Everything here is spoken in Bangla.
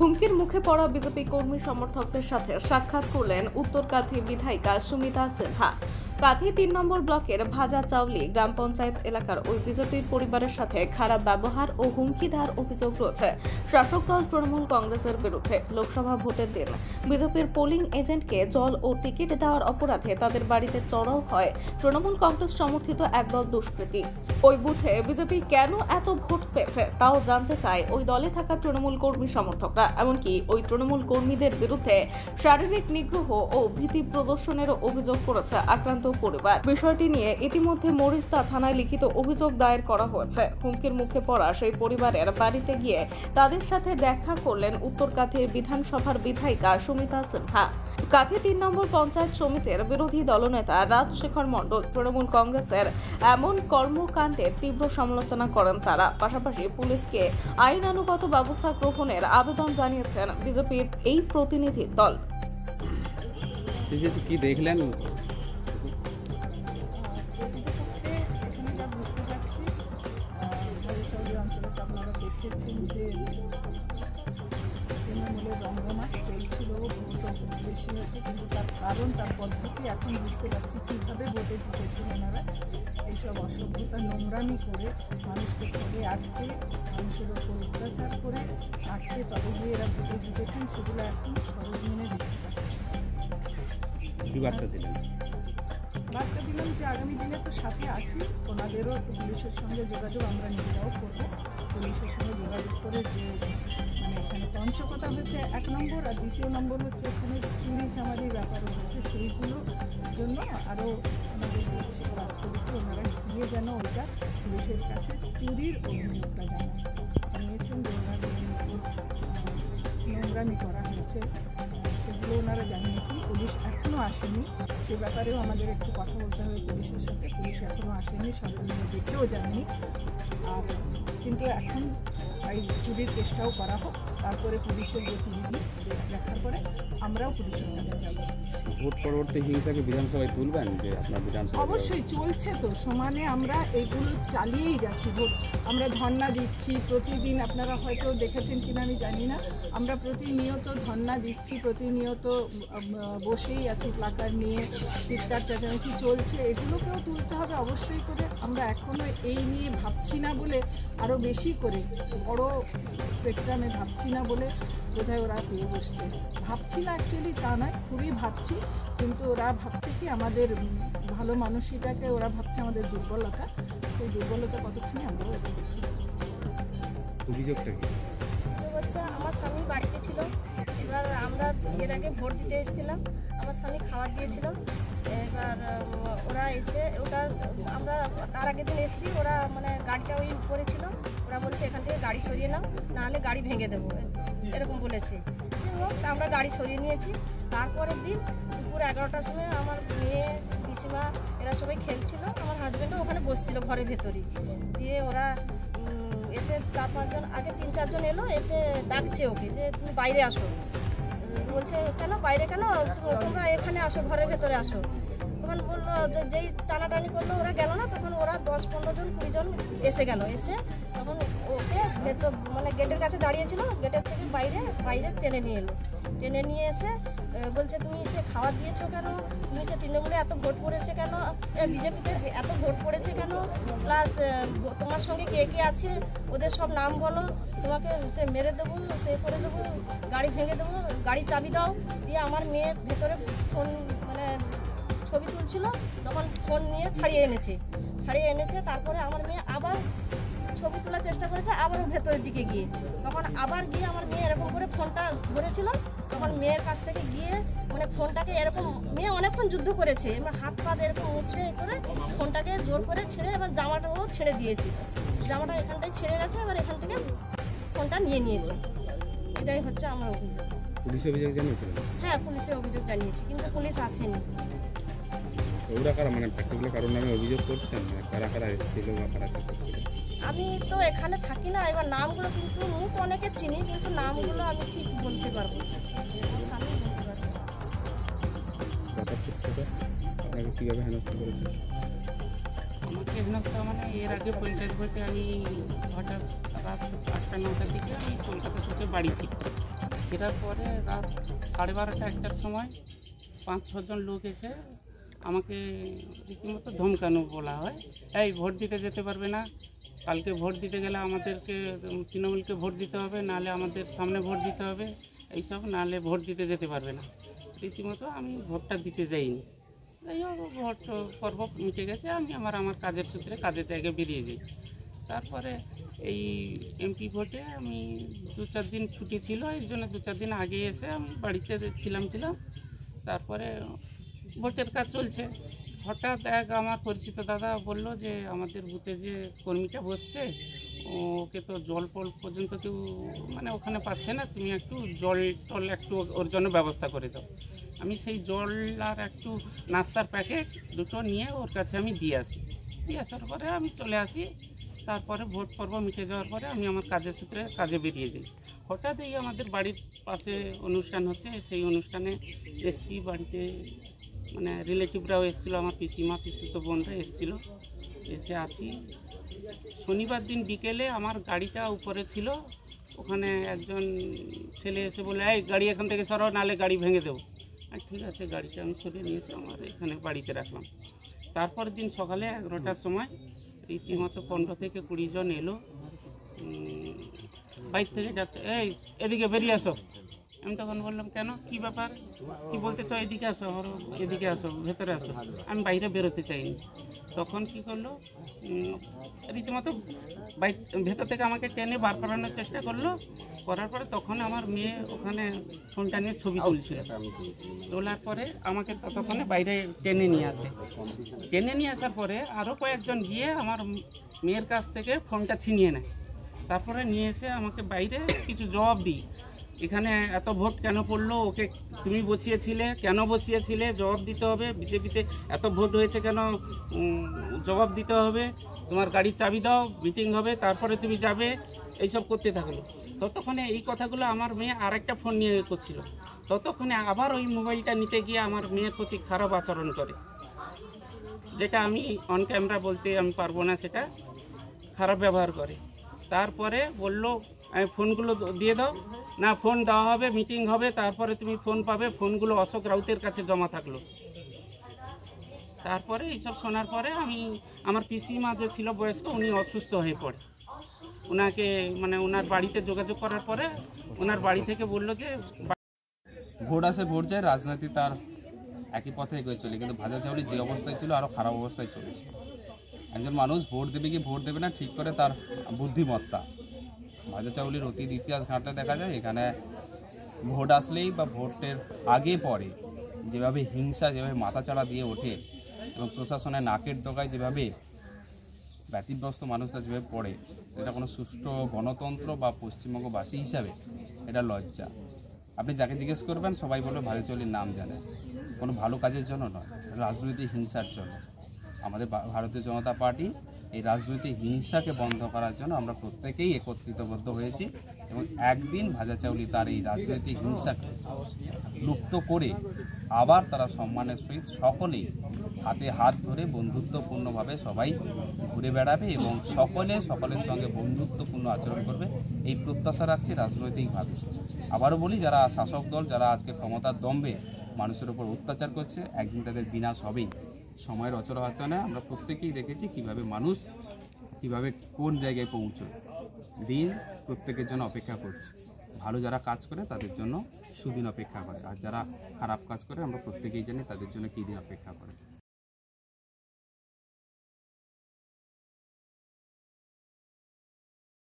হুমকির মুখে পড়া বিজেপি কর্মী সমর্থকদের সাথে সাক্ষাৎ করলেন উত্তরকাথি বিধায়িকা সুমিতা সিনহা। কাথি ৩ নম্বর ব্লকের ভাজা চাউলি গ্রাম পঞ্চায়েত এলাকার ওই বিজেপির পরিবারের সাথে খারাপ ব্যবহার ও হুমকি দেওয়ার অভিযোগ রয়েছে শাসক দল তৃণমূল কংগ্রেসের বিরুদ্ধে। লোকসভা ভোটের দিন বিজেপির পোলিং এজেন্টকে জল ও টিকিট দেওয়ার অপরাধে তাদের বাড়িতে চড়াও হয় তৃণমূল কংগ্রেস সমর্থিত একদল দুষ্কৃতী। ওই বুথে বিজেপি কেন এত ভোট পেয়েছে তাও জানতে চায় ওই দলে থাকা তৃণমূল কর্মী সমর্থকরা। এমনকি ওই তৃণমূল কর্মীদের বিরুদ্ধে শারীরিক নিগ্রহ ও ভীতি প্রদর্শনেরও অভিযোগ করেছে আক্রান্ত পরিবার। বিষয়টি নিয়ে ইতিমধ্যে মরিস্তা থানায় লিখিত অভিযোগ দায়ের করা হয়েছে। হুমকির মুখে পড়া সেই পরিবারের বাড়িতে গিয়ে তাদের সাথে দেখা করলেন উত্তরকাথির বিধানসভার বিধায়িকা সুমিতা সিনহা। কাথি ৩ নম্বর পঞ্চায়েত সমিতির বিরোধী দলনেতা রাজশেখর মণ্ডল তৃণমূল কংগ্রেসের এমন কর্মকাণ্ডের তীব্র সমালোচনা করেন তারা। পাশাপাশি পুলিশকে আইনানুগত ব্যবস্থা গ্রহণের আবেদন জানিয়েছেন বিজেপির এই প্রতিনিধি দল। কি দেখলেন? আপনারা দেখেছেন যে তৃণমূলের রঙ্গমাট চলছিল, ভোট বেশি হয়েছে, কিন্তু তার কারণ তার পদ্ধতি এখন বুঝতে পারছি কীভাবে ভোটে জিতেছেন ওনারা। এইসব অসভ্যতা নোংরামি করে মানুষকে ঘরে আটকে, মানুষের ওপর অত্যাচার করে আটকে তবে গিয়ে এরা ভোটে জিতেছেন, সেগুলো এখন সরজমিনে দেখতে পাচ্ছি। কি বার্তা দিলেন? বার্তা দিলাম যে আগামী দিনে তো সাথে আছি, ওনাদেরও একটু পুলিশের সঙ্গে যোগাযোগ আমরা নিজেরাও করবো। পুলিশের সঙ্গে যোগাযোগ করে যে মানে এখানে তঞ্চকতা হচ্ছে 1 নম্বর, আর 2 নম্বর হচ্ছে এখানে চুরি চামারির ব্যাপারও হচ্ছে, সেইগুলোর জন্য আরও আমাদের বলছি বাস্তবিক ওনারা গিয়ে যেন ওইটা পুলিশের কাছে চুরির অভিযোগটা জানিয়েছেন যে ওনাদের নোংরামি করা হয়েছে, সেগুলো ওনারা জানিয়েছেন। পুলিশ এখনও আসেনি, সে ব্যাপারেও আমাদের একটু কথা বলতে হবে পুলিশের সাথে। পুলিশ এখনও আসেনি, সরকারি দেখেও যায়নি। আর কিন্তু এখন এই চুরির চেষ্টাও করা হোক, তারপরে পুলিশের গতিবিধি দেখার পরে আমরাও পুলিশের কাছে যাব। ভোট পরবর্তী হিংসাকে বিধানসভায় তুলবেন? যে আপনার বিধানসভা অবশ্যই চলছে তো, সমানে আমরা এইগুলো চালিয়েই যাচ্ছি। ভোট আমরা ধর্ণা দিচ্ছি প্রতিদিন, আপনারা হয়তো দেখেছেন কিনা আমি জানি না, আমরা প্রতিনিয়ত ধর্ণা দিচ্ছি, প্রতিনিয়ত বসেই আছি প্লাকার্ড নিয়ে, চিৎকার চেঁচামেচি চলছে। এগুলোকেও তুলতে হবে অবশ্যই করে। আমরা এখনও এই নিয়ে ভাবছি না বলে, আরও বেশি করে বড় স্পেকট্রামে ভাবছি না বলে বোধহয় ওরা পেয়ে বসছে। ভাবছি না অ্যাকচুয়ালি তা নয়, খুবই ভাবছি, কিন্তু ওরা ভাবছে কি আমাদের ভালো মানসিকতাকে, ওরা ভাবছে আমাদের দুর্বলতা। সেই দুর্বলতা কতখানি আমরাও এটা দেখি। অভিযোগটা কি? অভিযোগ হচ্ছে আমার স্বামী বাড়িতে ছিল, এবার আমরা এর আগে ভোট দিতে এসেছিলাম, আমার স্বামী খাবার দিয়েছিল। এবার ওরা এসে ওটা আমরা তার আগের দিন এসেছি, ওরা মানে গাড়িটা ওই উপরে ছিল, ওরা বলছে এখান থেকে গাড়ি সরিয়ে নাও, নাহলে গাড়ি ভেঙে দেবো, এরকম বলেছে। আমরা গাড়ি সরিয়ে নিয়েছি। তারপরের দিন দুপুর 11টার সময় আমার মেয়ে, পিসিমা এরা সবাই খেলছিল, আমার হাজব্যান্ডও ওখানে বসছিল ঘরের ভেতরেই। দিয়ে ওরা এসে 4-5 জন, আগে 3-4 জন এলো, এসে ডাকছে ওকে যে তুমি বাইরে আসো। বলছে কেন বাইরে কেন, তোমরা এখানে আসো, ঘরের ভেতরে আসো। তখন বললো যেই টানাটানি করলো ওরা গেল না, তখন ওরা 10-15 জন 20 জন এসে গেল। এসে তখন ওকে ভেতর মানে গেটের কাছে দাঁড়িয়েছিল, গেটের থেকে বাইরে টেনে নিয়ে এলো। টেনে নিয়ে এসে বলছে তুমি সে খাবার দিয়েছো কেন, তুমি সে তৃণমূলে এত ভোট পড়েছে কেন, বিজেপিতে এত ভোট পড়েছে কেন, প্লাস তোমার সঙ্গে কে কে আছে ওদের সব নাম বলো, তোমাকে সে মেরে দেবো, সে করে দেবো, গাড়ি ভেঙে দেবো, গাড়ি চাবি দাও। দিয়ে আমার মেয়ে ভেতরে ফোন মানে ছবি তুলছিল, তখন ফোন নিয়ে ছাড়িয়ে এনেছে। তারপরে আমার মেয়ে আবার ছবি তোলার চেষ্টা করেছে, আবারও ভেতরের দিকে গিয়ে, তখন আবার গিয়ে আমার মেয়ে এরকম করে ফোনটা ধরেছিল। তখন মেয়ের কাছ থেকে গিয়ে মানে ফোনটাকে এরকম, মেয়ে অনেকক্ষণ যুদ্ধ করেছে, এবার হাত পা এরকম মুচড়ে করে ফোনটাকে জোর করে ছেড়ে, এবার জামাটাও ছেড়ে দিয়েছি, জামাটা এখানটায় ছেড়ে গেছে, এবার এখান থেকে ফোনটা নিয়েছে। এটাই হচ্ছে আমার অভিযোগ। পুলিশে অভিযোগ জানিয়েছিলেন? হ্যাঁ, পুলিশে অভিযোগ জানিয়েছি, কিন্তু পুলিশ আসেনি। ওরা কারা মানে প্র্যাকটিক্যালি কারোর নামে অভিযোগ করছেন? কারা কারা এসেছিল বা কারা কারা করছিল? আমি তো এখানে থাকি না, এবার নামগুলো কিন্তু মুখ অনেকে চিনি, কিন্তু নামগুলো আমি ঠিক বলতে পারবো না, আমার স্বামী বলতে পারবো। আপনাকে কীভাবে হেনস্থা করেছে? আমাকে হেনস্থা মানে এর আগে পঞ্চায়েত ভোটে আমি হঠাৎ রাত 8টা-9টার দিকে আমি কলকাতা থেকে বাড়ি ফিরি। ফেরার পরে রাত 12:30-1টার সময় 5-6 জন লোক এসে আমাকে রীতিমতো ধমকানো বলা হয়, এই ভোট দিতে যেতে পারবে না, কালকে ভোট দিতে গেলে আমাদেরকে তৃণমূলকে ভোট দিতে হবে, নাহলে আমাদের সামনে ভোট দিতে হবে, এইসব, নাহলে ভোট দিতে যেতে পারবে না। রীতিমতো আমি ভোটটা দিতে যাইনি। যাই হোক, ভোট পর্ব মিটে গেছে, আমি আমার কাজের সূত্রে কাজের জায়গায় বেরিয়ে যাই। তারপরে এই এমপি ভোটে আমি 2-4 দিন ছুটি ছিল, এই জন্য 2-4 দিন আগে এসে আমি বাড়িতে ছিলাম। তারপরে ভোটের কাজ চলছে, হঠাৎ এক আমার পরিচিত দাদা বলল যে আমাদের বুথে যে কর্মীটা বসছে ওকে তো জল পর্যন্ত কেউ মানে ওখানে পাচ্ছে না, তুমি একটু জল টল একটু ওর জন্য ব্যবস্থা করে দাও। আমি সেই জল আর একটু নাস্তার প্যাকেট দুটো নিয়ে ওর কাছে আমি দিয়ে আসার পরে আমি চলে আসি। তারপরে ভোট পর্ব মিটে যাওয়ার পরে আমি আমার কাজের সূত্রে কাজে বেরিয়ে যাই। হঠাৎ এই আমাদের বাড়ির পাশে অনুষ্ঠান হচ্ছে, সেই অনুষ্ঠানে এসছি, বাড়িতে মানে রিলেটিভরাও এসেছিলো, আমার পিসিমা পিসিতো বোনরা এসেছিলো, এসে আছি। শনিবার দিন বিকেলে আমার গাড়িটা উপরে ছিল, ওখানে একজন ছেলে এসে বলে, এই গাড়ি এখান থেকে সরাও, নাহলে গাড়ি ভেঙে দেবো। আর ঠিক আছে, গাড়িটা আমি সরিয়ে নিয়েছি, আমার এখানে বাড়িতে রাখলাম। তারপর দিন সকালে 11টার সময় রীতিমতো 15 থেকে 20 জন এলো, বাইক থেকে যাচ্ছে, এই এদিকে বেরিয়ে আসো। আমি তখন বললাম, কেন, কি ব্যাপার, কি বলতে চাও, এদিকে আসো, এদিকে আসো, ভেতরে আসো। আমি বাইরে বেরোতে চাইনি। তখন কি করলো, রীতিমতো বাইক ভেতর থেকে আমাকে টেনে বার করানোর চেষ্টা করলো। করার পরে তখন আমার মেয়ে ওখানে ফোনটা নিয়ে ছবি তুলছিল, তোলার পরে আমাকে ততক্ষণে বাইরে টেনে নিয়ে আসার পরে আরও কয়েকজন গিয়ে আমার মেয়ের কাছ থেকে ফোনটা ছিনিয়ে নেয়। তারপরে নিয়ে এসে আমাকে বাইরে কিছু জবাব দিই, এখানে এত ভোট কেন পড়লো, ওকে তুমি বসিয়েছিলে, কেন বসিয়েছিলে, জবাব দিতে হবে, বিজেপিতে এত ভোট হয়েছে কেন, জবাব দিতে হবে, তোমার গাড়ির চাবি দাও, মিটিং হবে, তারপরে তুমি যাবে, এইসব করতে থাকলো। ততক্ষণে এই কথাগুলো আমার মেয়ে আরেকটা ফোন নিয়ে করছিল, ততক্ষণে আবার ওই মোবাইলটা নিতে গিয়ে আমার মেয়ের প্রতি খারাপ আচরণ করে, যেটা আমি অন ক্যামেরা বলতে আমি পারবো না, সেটা খারাপ ব্যবহার করে। তারপরে বলল, আমি ফোনগুলো দিয়ে দাও, না ফোন দেওয়া হবে, মিটিং হবে, তারপরে তুমি ফোন পাবে, ফোনগুলো অশোক রাউতের কাছে জমা থাকলো। তারপরে এইসব শোনার পরে আমি আমার পিসিমা যে ছিল বয়স্ক, উনি অসুস্থ হয়ে পড়ে, ওনাকে মানে ওনার বাড়িতে যোগাযোগ করার পরে ওনার বাড়ি থেকে বললো যে ভোট আসে ভোট যায়, রাজনীতি তার একই পথে এগিয়ে চলে, কিন্তু ভাজা চাউলি যে অবস্থায় ছিল আরও খারাপ অবস্থায় চলেছে। একজন মানুষ ভোট দেবে কি ভোট দেবে না ঠিক করে তার বুদ্ধিমত্তা। ভাজা চাউলির অতীত ইতিহাস ঘাঁটলে দেখা যায় এখানে ভোট আসলেই বা ভোটের আগে পরে যেভাবে হিংসা, যেভাবে মাথাচাড়া দিয়ে ওঠে এবং প্রশাসনের নাকের ডগায় যেভাবে ব্যতিগ্রস্ত মানুষরা যেভাবে পড়ে, এটা কোনো সুষ্ঠু গণতন্ত্র বা পশ্চিমবঙ্গবাসী হিসাবে এটা লজ্জা। আপনি যাকে জিজ্ঞেস করবেন সবাই বলবে ভাজা চাউলির নাম জানে, কোনো ভালো কাজের জন্য নয়, রাজনৈতিক হিংসার জন্য। আমাদের ভারতীয় জনতা পার্টি এই রাজনৈতিক হিংসাকে বন্ধ করার জন্য আমরা প্রত্যেকেই একত্রিতবদ্ধ হয়েছি এবং একদিন ভাজা চাউলি তার এই রাজনৈতিক হিংসাকে লুপ্ত করে আবার তারা সম্মানের সহিত সকলেই হাতে হাত ধরে বন্ধুত্বপূর্ণভাবে সবাই ঘুরে বেড়াবে এবং সকলের সঙ্গে বন্ধুত্বপূর্ণ আচরণ করবে, এই প্রত্যাশা রাখছি রাজনৈতিকভাবে। আবারও বলি, যারা শাসক দল, যারা আজকে ক্ষমতার দম্ভে মানুষের উপর অত্যাচার করছে, একদিন তাদের বিনাশ হবেই। সময়ের অচলায়তনে আমরা প্রত্যেকেই দেখেছি কিভাবে কোন জায়গায় পৌঁছয়। দিন প্রত্যেকের জন্য অপেক্ষা করছে। ভালো যারা কাজ করে তাদের জন্য সুদিন অপেক্ষা করে, আর যারা খারাপ কাজ করে আমরা প্রত্যেকেই জানি তাদের জন্য কী দিন অপেক্ষা করে।